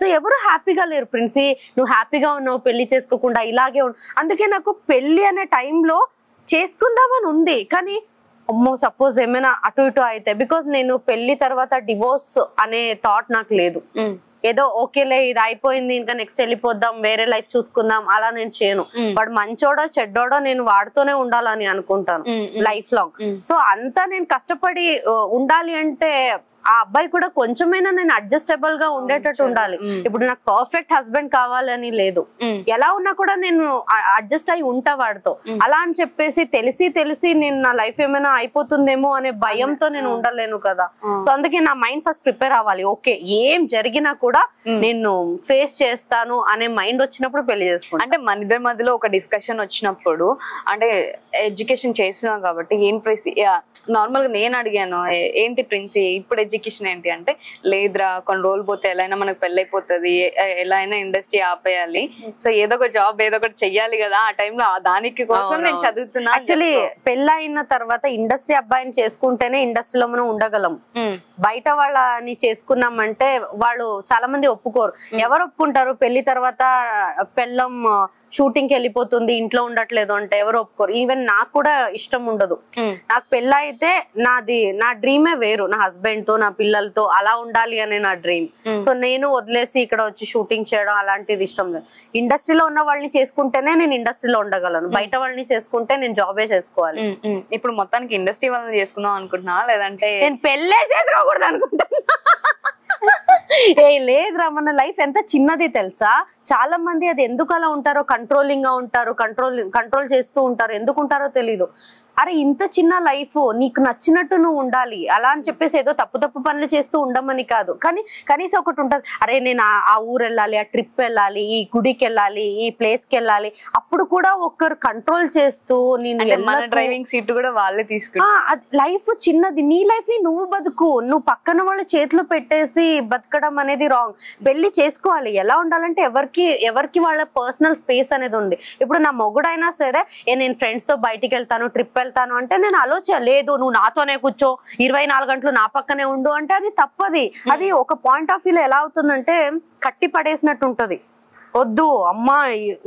సో ఎవరు హ్యాపీగా లేరు. ప్రిన్సీ నువ్వు హ్యాపీగా ఉన్నావు పెళ్లి చేసుకోకుండా, ఇలాగే అందుకే నాకు పెళ్లి అనే టైంలో చేసుకుందామని ఉంది. కానీ అమ్మో సపోజ్ ఏమైనా అటు ఇటు అయితే, బికాస్ నేను పెళ్లి తర్వాత డివోర్స్ అనే థాట్ నాకు లేదు. ఏదో ఓకేలే ఇది అయిపోయింది ఇంకా నెక్స్ట్ వెళ్ళిపోద్దాం వేరే లైఫ్ చూసుకుందాం అలా నేను చేయను. వాడు మంచోడో చెడ్డోడో నేను వాడుతూనే ఉండాలని అనుకుంటాను లైఫ్ లాంగ్. సో అంతా నేను కష్టపడి ఉండాలి అంటే ఆ అబ్బాయి కూడా కొంచెమైనా నేను అడ్జస్టబుల్ గా ఉండేటట్టు ఉండాలి. ఇప్పుడు నాకు పర్ఫెక్ట్ హస్బెండ్ కావాలని లేదు, ఎలా ఉన్నా కూడా నేను అడ్జస్ట్ అయి ఉంటా వాడితో. అలా అని చెప్పేసి తెలిసి నేను నా లైఫ్ ఏమైనా అయిపోతుందేమో అనే భయంతో నేను ఉండలేను కదా. సో అందుకే నా మైండ్ ఫస్ట్ ప్రిపేర్ అవ్వాలి. ఓకే ఏం జరిగినా కూడా నేను ఫేస్ చేస్తాను అనే మైండ్ వచ్చినప్పుడు పెళ్లి చేసుకుంటాను. అంటే మన ఇద్దరి మధ్యలో ఒక డిస్కషన్ వచ్చినప్పుడు, అంటే ఎడ్యుకేషన్ చేస్తున్నాం కాబట్టి ఏం ప్రిన్సీ, నార్మల్ గా నేను అడిగాను ఏంటి ప్రిన్సీ ఇప్పుడు ఎడ్యుకేషన్ ఏంటి అంటే, లేదురా కొన్ని రోజులు పోతే ఎలా అయినా మనకు పెళ్ళైపోతుంది, ఎలా అయినా ఇండస్ట్రీ ఆపేయాలి, సో ఏదో ఒక జాబ్ ఏదో ఒకటి చెయ్యాలి కదా ఆ టైంలో, దానికి కోసం నేను చదువుతున్నా. యాక్చువల్లీ పెళ్ళైన తర్వాత ఇండస్ట్రీ అబ్బాయిని చేసుకుంటేనే ఇండస్ట్రీలో మనం ఉండగలం. బయట వాళ్ళని చేసుకున్నామంటే వాళ్ళు చాలా మంది ఒప్పుకోరు. ఎవరు ఒప్పుకుంటారు? పెళ్లి తర్వాత పెళ్ళం షూటింగ్ కి వెళ్ళిపోతుంది ఇంట్లో ఉండట్లేదు అంటే ఎవరు ఒప్పుకోరు. ఈవెన్ నాకు కూడా ఇష్టం ఉండదు. నాకు పెళ్ళి అయితే నా డ్రీమే వేరు, నా హస్బెండ్ తో నా పిల్లలతో అలా ఉండాలి అనే నా డ్రీమ్. సో నేను వదిలేసి ఇక్కడ వచ్చి షూటింగ్ చేయడం అలాంటిది ఇష్టం లేదు. ఇండస్ట్రీలో ఉన్న వాళ్ళని చేసుకుంటేనే నేను ఇండస్ట్రీలో ఉండగలను, బయట వాళ్ళని చేసుకుంటే నేను జాబే చేసుకోవాలి. ఇప్పుడు మొత్తానికి ఇండస్ట్రీ వాళ్ళని చేసుకుందాం అనుకుంటున్నా లేదంటే నేను పెళ్ళే చేసుకోకూడదు అనుకుంటున్నా? లేదురా, మన లైఫ్ ఎంత చిన్నది తెలుసా. చాలా మంది అది ఎందుకు అలా ఉంటారో, కంట్రోలింగ్ గా ఉంటారు, కంట్రోల్ చేస్తూ ఉంటారు, ఎందుకు ఉంటారో తెలీదు. అరే ఇంత చిన్న లైఫ్, నీకు నచ్చినట్టు నువ్వు ఉండాలి అలా అని చెప్పేసి ఏదో తప్పు పనులు చేస్తూ ఉండమని కాదు. కానీ కనీసం ఒకటి ఉంటది, అరే నేను ఆ ఊరు వెళ్ళాలి, ఆ ట్రిప్ వెళ్ళాలి, ఈ గుడికి వెళ్ళాలి, ఈ ప్లేస్ కి వెళ్ళాలి. అప్పుడు కూడా ఒకరు కంట్రోల్ చేస్తూ డ్రైవింగ్ సీట్ కూడా వాళ్ళే తీసుకుంటారు. లైఫ్ చిన్నది, నీ లైఫ్ ని నువ్వు బతుకు, నువ్వు పక్కన వాళ్ళ చేతిలో పెట్టేసి బతకడం అనేది రాంగ్. పెళ్లి చేసుకోవాలి, ఎలా ఉండాలంటే ఎవరికి వాళ్ళ పర్సనల్ స్పేస్ అనేది ఉంది. ఇప్పుడు నా మొగుడైనా సరే నేను ఫ్రెండ్స్ తో బయటికి వెళ్తాను, ట్రిప్ వెళ్తాను అంటే నేను ఆలోచలేదు, నువ్వు నాతోనే కూర్చో 24 గంటలు నా పక్కనే ఉండు అంటే అది తప్పది. అది ఒక పాయింట్ ఆఫ్ వ్యూలో ఎలా అవుతుందంటే కట్టి పడేసినట్టు ఉంటది. వద్దు అమ్మా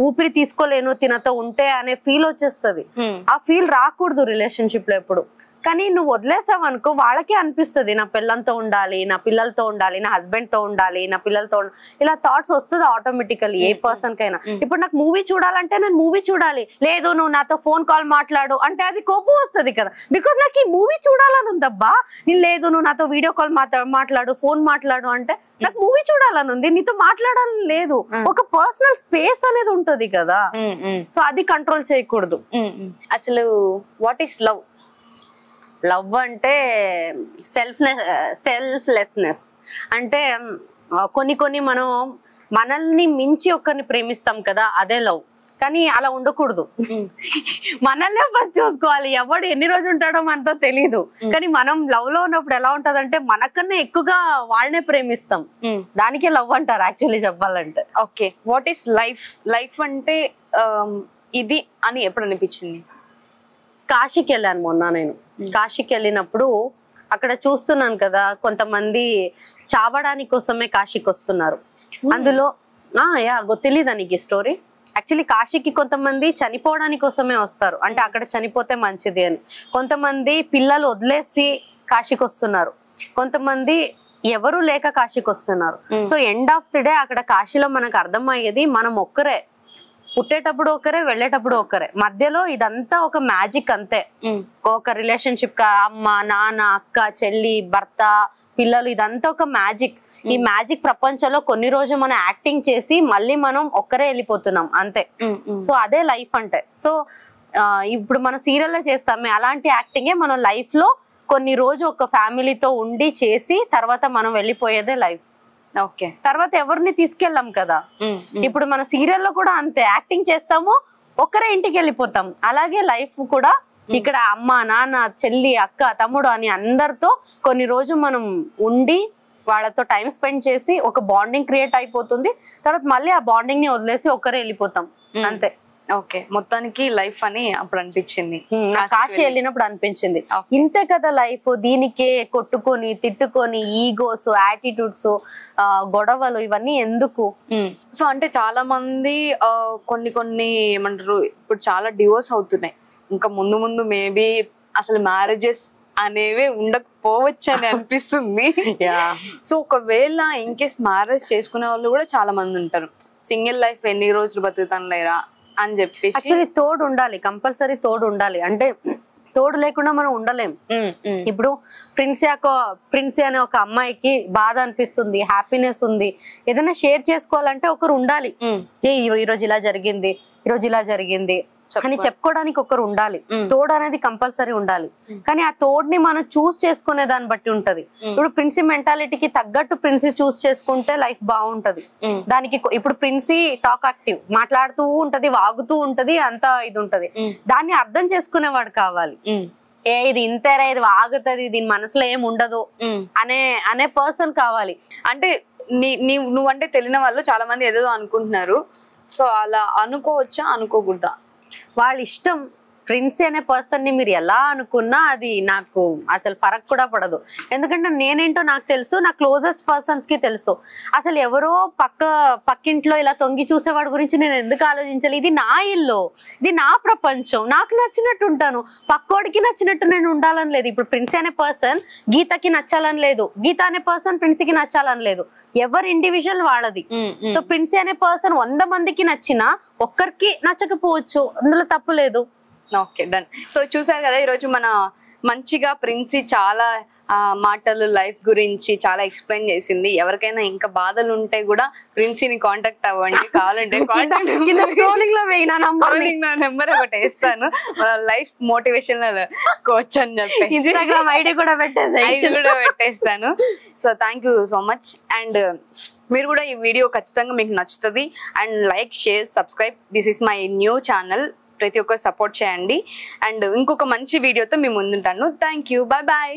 ఊపిరి తీసుకోలేను తినతో ఉంటే అనే ఫీల్ వచ్చేస్తుంది. ఆ ఫీల్ రాకూడదు రిలేషన్షిప్ లో ఎప్పుడు. కానీ నువ్వు వదిలేసావు అనుకో, వాళ్ళకే అనిపిస్తుంది నా పిల్లలతో ఉండాలి, నా పిల్లలతో ఉండాలి, నా హస్బెండ్ తో ఉండాలి, నా పిల్లలతో ఇలా థాట్స్ వస్తుంది ఆటోమేటికల్లీ ఏ పర్సన్ కైనా. ఇప్పుడు నాకు మూవీ చూడాలంటే నేను మూవీ చూడాలి, లేదు నువ్వు నాతో ఫోన్ కాల్ మాట్లాడు అంటే అది కోపం వస్తుంది కదా, బికాస్ నాకు ఈ మూవీ చూడాలని ఉందబ్బా. నేను లేదు నువ్వు నాతో వీడియో కాల్ మాట్లాడు, ఫోన్ మాట్లాడు అంటే నాకు మూవీ చూడాలని ఉంది, నీతో మాట్లాడాలని లేదు. ఒక పర్సనల్ స్పేస్ అనేది ఉంటది కదా, సో అది కంట్రోల్ చేయకూడదు. అసలు వాట్ ఈస్ లవ్? లవ్ అంటే సెల్ఫ్లెస్నెస్. అంటే కొన్ని మనం మనల్ని మించి ఒకరిని ప్రేమిస్తాం కదా, అదే లవ్. కానీ అలా ఉండకూడదు. మనల్నే ఫస్ట్ చూసుకోవాలి. ఎవడు ఎన్ని రోజులు ఉంటాడో మనతో తెలీదు. కానీ మనం లవ్ లో ఉన్నప్పుడు ఎలా ఉంటదంటే మనకన్నా ఎక్కువగా వాళ్ళనే ప్రేమిస్తాం. దానికే లవ్ అంటారు యాక్చువల్లీ చెప్పాలంటే. Okay, what is life? Life అంటే ఇది అని ఎప్పుడు అనిపించింది? కాశీకి వెళ్ళాను మొన్న. నేను కాశీకి వెళ్ళినప్పుడు అక్కడ చూస్తున్నాను కదా, కొంతమంది చావడానికి కోసమే కాశీకి వస్తున్నారు. అందులో తెలీదా నీకు స్టోరీ? యాక్చువల్లీ కాశీకి కొంతమంది చనిపోవడానికి కోసమే వస్తారు, అంటే అక్కడ చనిపోతే మంచిది అని. కొంతమంది పిల్లలు వదిలేసి కాశీకి వస్తున్నారు, కొంతమంది ఎవరు లేక కాశీకి వస్తున్నారు. So end of the day అక్కడ కాశీలో మనకు అర్థమయ్యేది మనం ఒక్కరే, పుట్టేటప్పుడు ఒకరే, వెళ్ళేటప్పుడు ఒకరే. మధ్యలో ఇదంతా ఒక మ్యాజిక్ అంతే. ఒక రిలేషన్షిప్, అమ్మ నాన్న అక్క చెల్లి భర్త పిల్లలు, ఇదంతా ఒక మ్యాజిక్. ఈ మ్యాజిక్ ప్రపంచంలో కొన్ని రోజులు మనం యాక్టింగ్ చేసి మళ్ళీ మనం ఒక్కరే వెళ్ళిపోతున్నాం అంతే. సో అదే లైఫ్ అంటే. సో ఇప్పుడు మనం సీరియల్లో చేస్తామే అలాంటి యాక్టింగే మనం లైఫ్ లో కొన్ని రోజు ఒక ఫ్యామిలీతో ఉండి చేసి తర్వాత మనం వెళ్ళిపోయేదే లైఫ్. ఓకే, తర్వాత ఎవరిని తీసుకెళ్ళాం కదా. ఇప్పుడు మన సీరియల్లో కూడా అంతే, యాక్టింగ్ చేస్తాము ఒక్కరే ఇంటికి వెళ్ళిపోతాం. అలాగే లైఫ్ కూడా ఇక్కడ అమ్మ నాన్న చెల్లి అక్క తమ్ముడు అని అందరితో కొన్ని రోజు మనం ఉండి వాళ్ళతో టైం స్పెండ్ చేసి ఒక బాండింగ్ క్రియేట్ అయిపోతుంది. తర్వాత మళ్ళీ ఆ బాండింగ్ ని వదిలేసి ఒక్కరే వెళ్ళిపోతాం అంతే. ఓకే, మొత్తానికి లైఫ్ అని అప్పుడు అనిపించింది, కాశీ వెళ్ళినప్పుడు అనిపించింది ఇంతే కదా లైఫ్, దీనికే కొట్టుకొని తిట్టుకొని ఈగోస్ యాటిట్యూడ్స్ గొడవలు ఇవన్నీ ఎందుకు. సో అంటే చాలా మంది కొన్ని ఏమంటారు ఇప్పుడు చాలా డివోర్స్ అవుతున్నాయి. ఇంకా ముందు ముందు మేబీ అసలు మ్యారేజెస్ అనేవి ఉండకపోవచ్చు అని అనిపిస్తుంది. సో ఒకవేళ ఇన్ కేస్ మ్యారేజ్ చేసుకునే వాళ్ళు కూడా చాలా మంది ఉంటారు, సింగిల్ లైఫ్ ఎన్ని రోజులు బతుకుతాను లేరా అని చెప్పేసి. యాక్చువల్లీ తోడు ఉండాలి, కంపల్సరీ తోడు ఉండాలి. అంటే తోడు లేకుండా మనం ఉండలేం. ఇప్పుడు ప్రిన్సీ అనే ఒక అమ్మాయికి బాధ అనిపిస్తుంది, హ్యాపీనెస్ ఉంది, ఏదైనా షేర్ చేసుకోవాలంటే ఒకరు ఉండాలి. ఈరోజు ఇలా జరిగింది, ఈరోజు ఇలా జరిగింది అని చెప్పుకోవడానికి ఒకరు ఉండాలి. తోడు అనేది కంపల్సరీ ఉండాలి. కానీ ఆ తోడుని మనం చూస్ చేసుకునే దాన్ని బట్టి ఉంటది. ఇప్పుడు ప్రిన్సీ మెంటాలిటీకి తగ్గట్టు ప్రిన్సీ చూస్ చేసుకుంటే లైఫ్ బాగుంటది. దానికి ఇప్పుడు ప్రిన్సీ టాక్ యాక్టివ్, మాట్లాడుతూ ఉంటది, వాగుతూ ఉంటది, అంతా ఇది ఉంటది. దాన్ని అర్థం చేసుకునేవాడు కావాలి. ఇది ఇంతేరా, ఇది వాగుతుంది, దీని మనసులో ఏం ఉండదు అనే పర్సన్ కావాలి. అంటే నువ్వంటే తెలియని వాళ్ళు చాలా మంది ఏదో అనుకుంటున్నారు. సో అలా అనుకోవచ్చా అనుకోకూడదా? వాళ్ళ ఇష్టం. ప్రిన్సీ అనే పర్సన్ ని మీరు ఎలా అనుకున్నా అది నాకు అసలు ఫరక్ కూడా పడదు. ఎందుకంటే నేనేంటో నాకు తెలుసు, నా క్లోజెస్ట్ పర్సన్స్ కి తెలుసు. అసలు ఎవరో పక్కింట్లో ఇలా తొంగి చూసేవాడి గురించి నేను ఎందుకు ఆలోచించాలి? ఇది నా ఇల్లు, ఇది నా ప్రపంచం, నాకు నచ్చినట్టు ఉంటాను, పక్కోడికి నచ్చినట్టు నేను ఉండాలని లేదు. ఇప్పుడు ప్రిన్సీ అనే పర్సన్ గీతకి నచ్చాలని లేదు, గీత అనే పర్సన్ ప్రిన్సీకి నచ్చాలని లేదు. ఎవరి ఇండివిజువల్ వాళ్ళది. సో ప్రిన్సీ అనే పర్సన్ 100 మందికి నచ్చినా ఒక్కరికి నచ్చకపోవచ్చు, అందులో తప్పు లేదు. Okay, done. సో చూసారు కదా ఈరోజు మన మంచిగా ప్రిన్సీ చాలా మాటలు లైఫ్ గురించి చాలా ఎక్స్ప్లెయిన్ చేసింది. ఎవరికైనా ఇంకా బాధలు ఉంటే కూడా ప్రిన్సీని కాంటాక్ట్ అవ్వండి. కావాలంటే నెంబర్ ఒకటి వేస్తాను, లైఫ్ మోటివేషనల్ కోచ్ అని చెప్పి ఇన్స్టాగ్రామ్ ఐడి కూడా పెట్టేస్తాను. So thank you so much. And మీరు కూడా ఈ వీడియో ఖచ్చితంగా మీకు నచ్చుతుంది. And like, share, subscribe. This is my new channel. ప్రతి ఒక్కరు సపోర్ట్ చేయండి. అండ్ ఇంకొక మంచి వీడియోతో మీ ముందుంటాను. Thank you, bye bye.